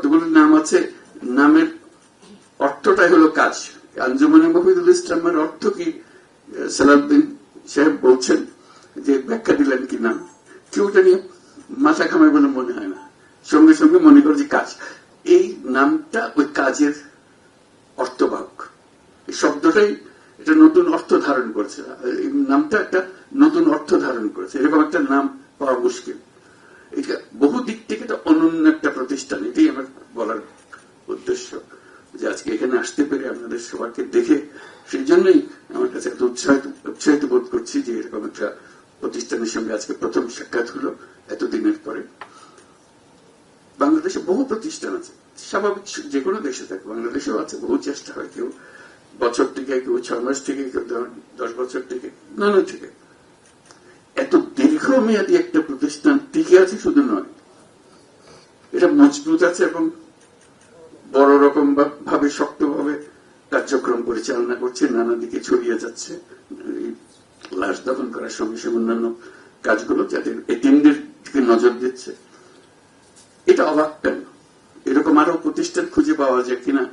যতগুলো নাম আছে, নামের অর্থটাই হলো কাজ। আঞ্জুমানে মফিদুল ইসলামের অর্থ কি সালাউদ্দিন সাহেব বলছেন, যে ব্যাখ্যা দিলেন কি নাম, কেউ এটা নিয়ে মাথা ঘামায় বলে মনে হয় না, সঙ্গে সঙ্গে মনে করে যে কাজ। এই নামটা ওই কাজের অর্থবাহক। এই শব্দটাই এটা নতুন অর্থ ধারণ করেছে, এই নামটা একটা নতুন অর্থ ধারণ করেছে। এরকম একটা নাম পাওয়া মুশকিল। এটা বহু দিক থেকে এটা অনন্য একটা প্রতিষ্ঠান, এটাই আমার বলার উদ্দেশ্য। যে আজকে এখানে আসতে পেরে আপনাদের সবাইকে দেখে, সেই জন্যই আমার কাছে এত উৎসাহিত বোধ করছি যে এরকম একটা প্রতিষ্ঠানের সঙ্গে আজকে প্রথম সাক্ষাৎ হলো এতদিনের পরে। বাংলাদেশে বহু প্রতিষ্ঠান আছে, স্বাভাবিক যে কোনো দেশে থাকে, বাংলাদেশেও আছে। বহু চেষ্টা হয়, কেউ বছর থেকে, কেউ 6 মাস থেকে, কেউ 10 বছর থেকে, নানা থেকে। এত দীর্ঘমেয়াদী একটা প্রতিষ্ঠান টিকে আছে শুধু নয়, এটা মজবুত আছে এবং বড় রকম ভাবে শক্তভাবে কার্যক্রম পরিচালনা করছে, নানা দিকে ছড়িয়ে যাচ্ছে। লাশ দাফন করার সঙ্গে সঙ্গে অন্যান্য কাজগুলো, যাদের এটিএমদের দিকে নজর দিচ্ছে। এটা অবাক কেন? এরকম আরো প্রতিষ্ঠান খুঁজে পাওয়া যায় কিনা,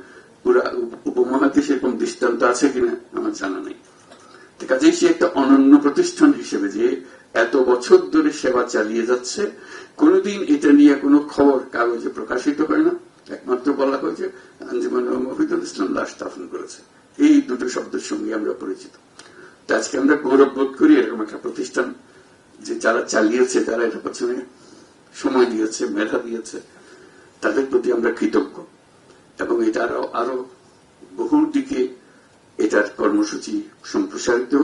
পুরা উপমহাদেশে এরকম দৃষ্টান্ত আছে কিনা আমার জানা নেই। কাজেই সে একটা অনন্য প্রতিষ্ঠান হিসেবে যে এত বছর ধরে সেবা চালিয়ে যাচ্ছে, কোনদিন এটা নিয়ে কোনো খবর কাগজে প্রকাশিত হয় না। একমাত্র বলা হয় যে আঞ্জুমান মফিদুল ইসলাম লাশ দাফন করেছে, এই দুটো শব্দের সঙ্গে আমরা পরিচিত। তো আজকে আমরা গৌরব বোধ করি এরকম একটা প্রতিষ্ঠান, যে যারা চালিয়েছে, যারা এটা পেছনে সময় দিয়েছে, মেধা দিয়েছে, তাদের প্রতি আমরা কৃতজ্ঞ। এবং এটা আরো বহু দিকে এটার কর্মসূচি সম্প্রসারিত